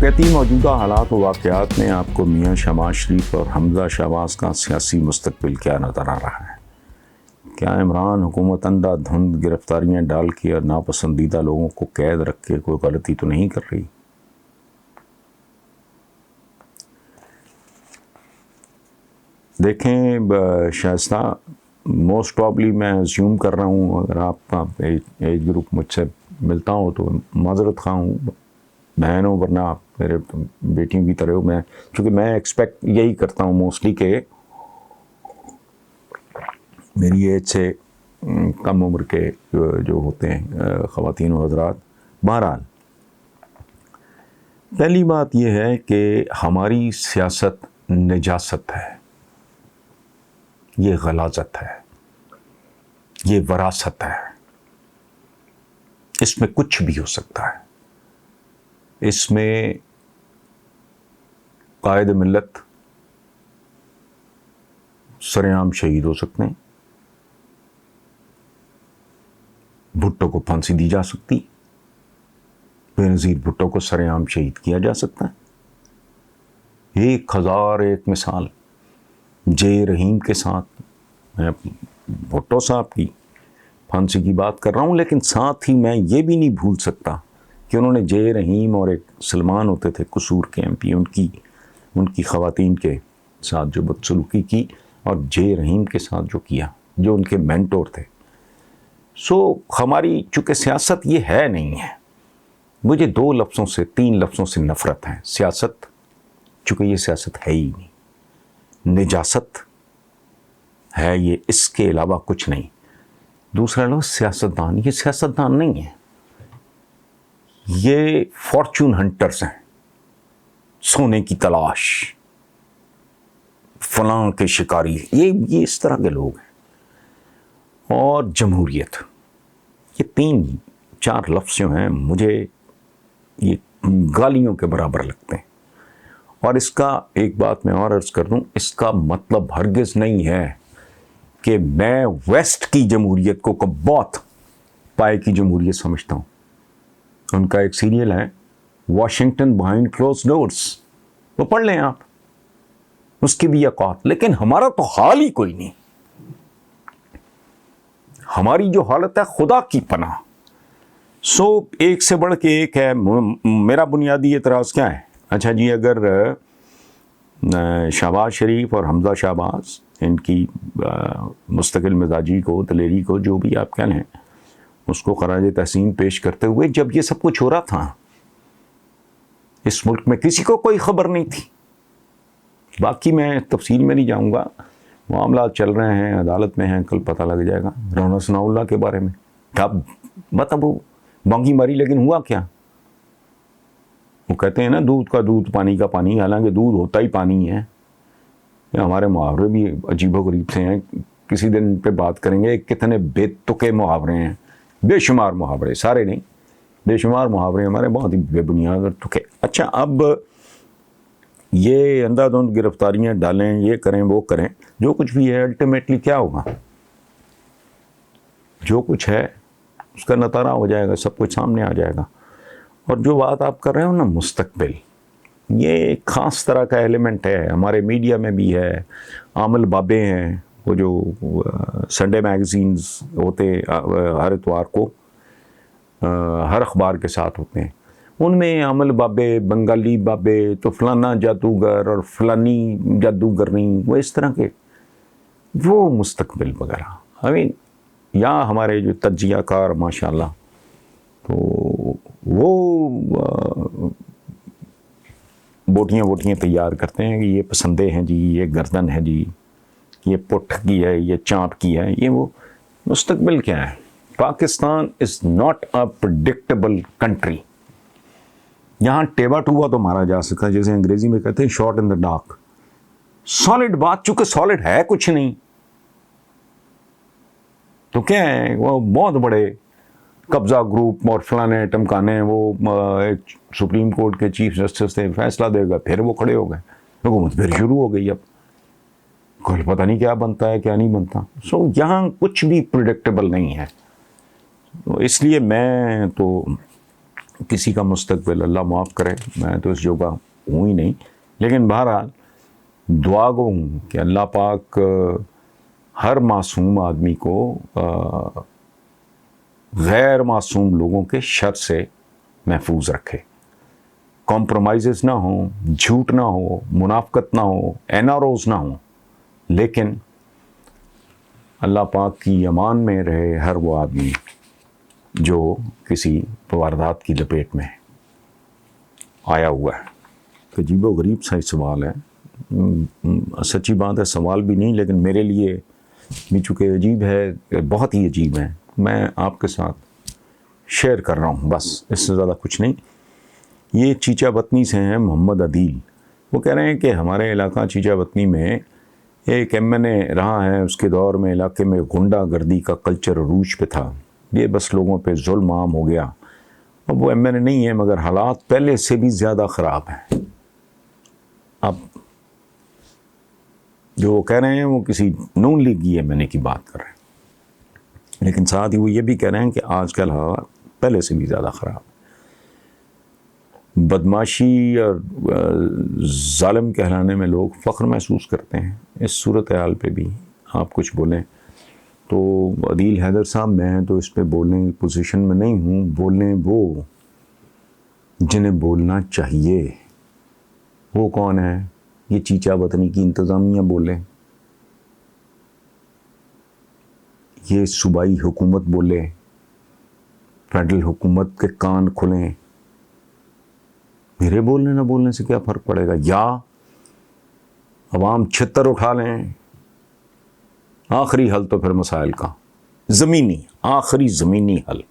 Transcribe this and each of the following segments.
کہتی ہیں موجودہ حالات و واقعات میں آپ کو میاں شہباز شریف اور حمزہ شہباز کا سیاسی مستقبل کیا نظر آ رہا ہے؟ کیا عمران حکومت اندھا دھند گرفتاریاں ڈال کے اور ناپسندیدہ لوگوں کو قید رکھ کے کوئی غلطی تو نہیں کر رہی؟ دیکھیں شائستہ، موسٹ پرابلی میں اسیوم کر رہا ہوں، اگر آپ کا ایج گروپ مجھ سے ملتا ہو تو معذرت خواہ ہوں، بہن ہو، ورنہ آپ میرے بیٹیوں کی طرح ہو. میں چونکہ میں ایکسپیکٹ یہی کرتا ہوں موسٹلی کہ میری ایج سے کم عمر کے جو ہوتے ہیں خواتین و حضرات. بہرحال پہلی بات یہ ہے کہ ہماری سیاست نجاست ہے، یہ غلاظت ہے، یہ وراثت ہے. اس میں کچھ بھی ہو سکتا ہے. اس میں قائد ملت سرعام شہید ہو سکتے ہیں، بھٹو کو پھانسی دی جا سکتی، بےنظیر بھٹو کو سرعام شہید کیا جا سکتا ہے. 1001 مثال جے رحیم کے ساتھ. میں بھٹو صاحب کی پھانسی کی بات کر رہا ہوں، لیکن ساتھ ہی میں یہ بھی نہیں بھول سکتا کہ انہوں نے جے رحیم اور ایک سلمان ہوتے تھے قصور کے ایم پی، ان کی خواتین کے ساتھ جو بدسلوکی کی، اور جے رحیم کے ساتھ جو کیا، جو ان کے مینٹور تھے. ہماری چونکہ سیاست یہ ہے نہیں ہے. مجھے 2 لفظوں سے 3 لفظوں سے نفرت ہے. سیاست، چونکہ یہ سیاست ہے ہی نہیں. نجاست ہے یہ، اس کے علاوہ کچھ نہیں. دوسرا لفظ سیاستدان، یہ سیاستدان نہیں ہے، یہ فارچون ہنٹرز ہیں. سونے کی تلاش، فلاں کے شکاری، یہ اس طرح کے لوگ ہیں. اور جمہوریت، یہ 3-4 لفظ جو ہیں مجھے یہ گالیوں کے برابر لگتے ہیں. اور اس کا ایک بات میں اور عرض کر دوں، اس کا مطلب ہرگز نہیں ہے کہ میں ویسٹ کی جمہوریت کو بہت پائے کی جمہوریت سمجھتا ہوں. ان کا ایک سیریل ہے واشنگٹن بہائنڈ کلوز ڈورز، وہ پڑھ لیں آپ، اس کی بھی اوقات. لیکن ہمارا تو حال ہی کوئی نہیں. ہماری جو حالت ہے خدا کی پناہ. ایک سے بڑھ کے ایک ہے. میرا بنیادی اعتراض کیا ہے؟ اچھا جی، اگر شہباز شریف اور حمزہ شہباز ان کی مستقل مزاجی کو، دلیری کو، جو بھی آپ کہہ لیں، اس کو خراج تحسین پیش کرتے ہوئے، جب یہ سب کچھ ہو رہا تھا اس ملک میں کسی کو کوئی خبر نہیں تھی. باقی میں تفصیل میں نہیں جاؤں گا، معاملات چل رہے ہیں، عدالت میں ہیں، کل پتہ لگ جائے گا. رانا ثناء اللہ کے بارے میں اب مطلب وہ بانگی ماری، لیکن ہوا کیا؟ وہ کہتے ہیں نا دودھ کا دودھ، پانی کا پانی، حالانکہ دودھ ہوتا ہی پانی ہے. ہمارے محاورے بھی عجیب و غریب سے ہیں، کسی دن پہ بات کریں گے. کتنے بے تکے محاورے ہیں، بے شمار محاورے، سارے نہیں، بے شمار محاورے ہمارے بہت ہی بے بنیاد اور تکے. اچھا، اب یہ اندھا دھند گرفتاریاں ڈالیں، یہ کریں، وہ کریں، جو کچھ بھی ہے الٹیمیٹلی کیا ہوگا؟ جو کچھ ہے اس کا نتارا ہو جائے گا، سب کچھ سامنے آ جائے گا. اور جو بات آپ کر رہے ہو نا مستقبل، یہ ایک خاص طرح کا ایلیمنٹ ہے. ہمارے میڈیا میں بھی ہے. عامل بابے ہیں، وہ جو سنڈے میگزینز ہوتے ہر اتوار کو ہر اخبار کے ساتھ ہوتے ہیں، ان میں عامل بابے، بنگالی بابے، تو فلانا جادوگر اور فلانی جادوگرنی، وہ اس طرح کے وہ مستقبل وغیرہ. یا ہمارے جو تجزیہ کار ماشاءاللہ، تو وہ بوٹیاں تیار کرتے ہیں کہ یہ پسندے ہیں جی، یہ گردن ہے جی، یہ پٹھ کی ہے، یہ چانپ کی ہے. یہ وہ مستقبل کیا ہے؟ Pakistan is not a predictable country. یہاں ٹیبا ٹوبا تو مارا جا سکتا ہے، جیسے انگریزی میں کہتے ہیں shot in the dark. Solid بات چونکہ سالڈ ہے کچھ نہیں، تو کیا ہے؟ وہ بہت بڑے قبضہ گروپ اور فلانے ٹمکانے، وہ ایک سپریم کورٹ کے چیف جسٹس تھے، فیصلہ دے گا، پھر وہ کھڑے ہو گئے، حکومت پھر شروع ہو گئی. اب کوئی پتہ نہیں کیا بنتا ہے کیا نہیں بنتا. یہاں کچھ بھی پریڈکٹیبل نہیں ہے. اس لیے میں تو کسی کا مستقبل اللہ معاف کرے، میں تو اس جگہ ہوں ہی نہیں، لیکن بہرحال دعا گو ہوں کہ اللہ پاک ہر معصوم آدمی کو غیر معصوم لوگوں کے شر سے محفوظ رکھے، کمپرومائزز نہ ہوں، جھوٹ نہ ہو، منافقت نہ ہو، این آر اوز نہ ہوں، لیکن اللہ پاک کی امان میں رہے ہر وہ آدمی جو کسی واردات کی لپیٹ میں آیا ہوا ہے۔ تو عجیب و غریب سا ہی سوال ہے، سچی بات ہے سوال بھی نہیں، لیکن میرے لیے بھی چونکہ عجیب ہے، بہت ہی عجیب ہے، میں آپ کے ساتھ شیئر کر رہا ہوں، بس اس سے زیادہ کچھ نہیں۔ یہ چیچا بطنی سے ہیں محمد عدیل، وہ کہہ رہے ہیں کہ ہمارے علاقہ چیچا بطنی میں ایک ایم این اے رہا ہے، اس کے دور میں علاقے میں غنڈہ گردی کا کلچر عروج پہ تھا، یہ بس لوگوں پہ ظلم عام ہو گیا، اب وہ ایم این اے نہیں ہے مگر حالات پہلے سے بھی زیادہ خراب ہیں۔ اب جو وہ کہہ رہے ہیں وہ کسی نون لیگی ایم این اے کی بات کر رہے ہیں، لیکن ساتھ ہی وہ یہ بھی کہہ رہے ہیں کہ آج کل حالات پہلے سے بھی زیادہ خراب، بدماشی اور ظالم کہلانے میں لوگ فخر محسوس کرتے ہیں۔ اس صورتحال پہ بھی آپ کچھ بولیں تو عدیل حیدر صاحب، میں تو اس پہ بولنے کی پوزیشن میں نہیں ہوں، بولیں وہ جنہیں بولنا چاہیے۔ وہ کون ہے؟ یہ چیچا بطنی کی انتظامیہ بولے، یہ صوبائی حکومت بولے، فیڈرل حکومت کے کان کھلیں، میرے بولنے نہ بولنے سے کیا فرق پڑے گا؟ یا عوام چھتر اٹھا لیں، آخری حل تو پھر مسائل کا زمینی، آخری زمینی حل،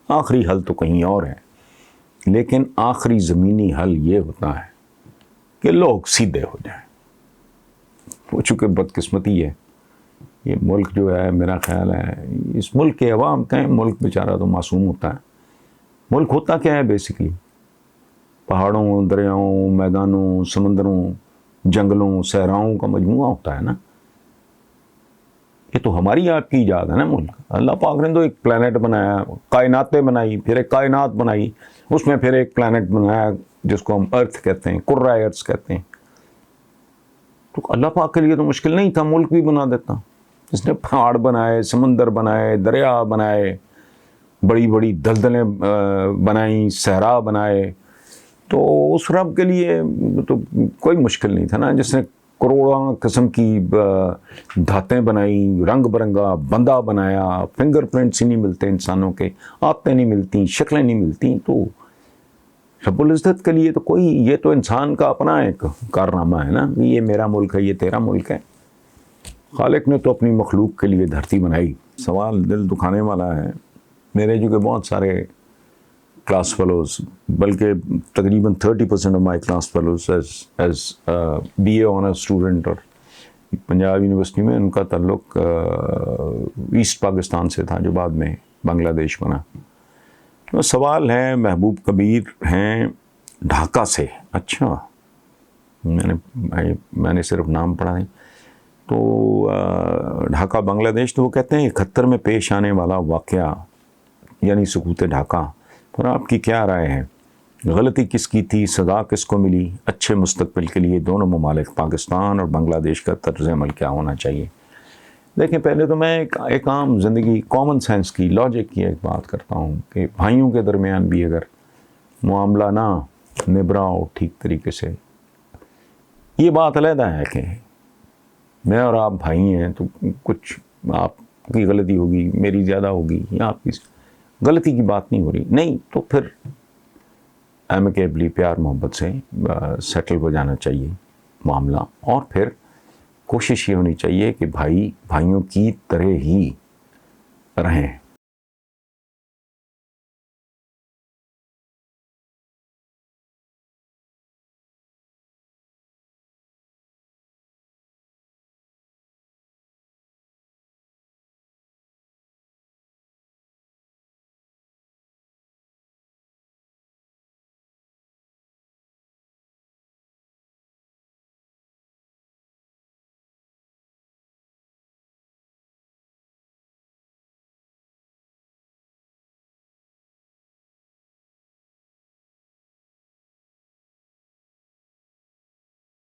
آخری حل تو کہیں اور ہے، لیکن آخری زمینی حل یہ ہوتا ہے کہ لوگ سیدھے ہو جائیں۔ وہ چونکہ بدقسمتی ہے، یہ ملک جو ہے میرا خیال ہے اس ملک کے عوام کہیں، ملک بیچارہ تو معصوم ہوتا ہے، ملک ہوتا کیا ہے بیسکلی؟ پہاڑوں، دریاؤں، میدانوں، سمندروں، جنگلوں، صحراؤں کا مجموعہ ہوتا ہے نا۔ یہ تو ہماری آپ کی ایجاد ہے نا ملک، اللہ پاک نے تو ایک پلانٹ بنایا، کائناتیں بنائی، پھر ایک کائنات بنائی، اس میں پھر ایک پلانٹ بنایا جس کو ہم ارتھ کہتے ہیں، کرۂ ارتھ کہتے ہیں۔ تو اللہ پاک کے لیے تو مشکل نہیں تھا، ملک بھی بنا دیتا۔ اس نے پہاڑ بنائے، سمندر بنائے، دریا بنائے، بڑی بڑی دلدلیں بنائیں، صحرا بنائے، تو اس رب کے لیے تو کوئی مشکل نہیں تھا نا، جس نے کروڑوں قسم کی دھاتیں بنائی، رنگ برنگا بندہ بنایا، فنگر پرنٹس ہی نہیں ملتے انسانوں کے، آتیں نہیں ملتی، شکلیں نہیں ملتی، تو رب العزت کے لیے تو کوئی، یہ تو انسان کا اپنا ایک کارنامہ ہے نا، یہ میرا ملک ہے، یہ تیرا ملک ہے۔ خالق نے تو اپنی مخلوق کے لیے دھرتی بنائی۔ سوال دل دکھانے والا ہے، میرے جو کہ بہت سارے کلاس فیلوز، بلکہ تقریباً 30% of my class fellows is B A honour student اور پنجاب یونیورسٹی میں، ان کا تعلق ایسٹ پاکستان سے تھا جو بعد میں بنگلہ دیش بنا۔ تو سوال ہے، محبوب کبیر ہیں ڈھاکہ سے، اچھا میں نے صرف نام پڑھا نہیں، تو ڈھاکہ بنگلہ دیش، تو وہ کہتے ہیں 71 میں پیش آنے والا واقعہ یعنی سقوط ڈھاکہ پر آپ کی کیا رائے ہے؟ غلطی کس کی تھی، سزا کس کو ملی؟ اچھے مستقبل کے لیے دونوں ممالک پاکستان اور بنگلہ دیش کا طرز عمل کیا ہونا چاہیے؟ دیکھیں، پہلے تو میں ایک عام زندگی، کامن سینس کی، لاجک کی ایک بات کرتا ہوں کہ بھائیوں کے درمیان بھی اگر معاملہ نہ نبرا ہو ٹھیک طریقے سے، یہ بات علیحدہ ہے کہ میں اور آپ بھائی ہیں، تو کچھ آپ کی غلطی ہوگی، میری زیادہ ہوگی، یا آپ کی غلطی کی بات نہیں ہو رہی، نہیں تو پھر ایمیکیبلی، پیار محبت سے سیٹل ہو جانا چاہیے معاملہ، اور پھر کوشش یہ ہونی چاہیے کہ بھائیوں کی طرح ہی رہیں۔